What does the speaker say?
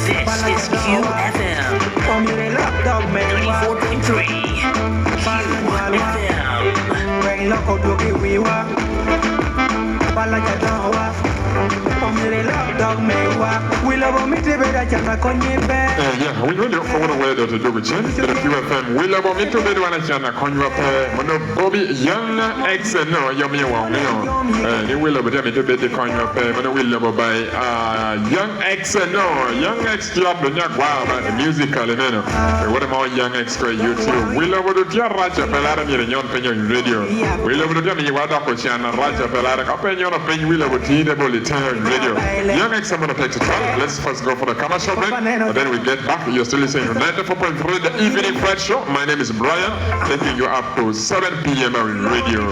This is QFM 94.3 we really want to wear the Joguchen, the QFM. We love me to be one of China, Conjupe, Monopobi, Young X, no, Yomi Wong, you will have me to be the Conjupe, but we love by Young X, no, Young X Club, the Wow, musical, what about Young X to YouTube? We love to Tia Raja Pelada, Yon Penyon Radio. We love to Jami Wada Pochana, Raja Pelada, Opinion of Pen, we love to T-Double Radio. Young X, I'm going to take to 12. Let's first go for the commercial break, and then we get back. You're still listening to 94.3, the Evening Fred Show. My name is Brian, taking you up to 7 p.m. on radio.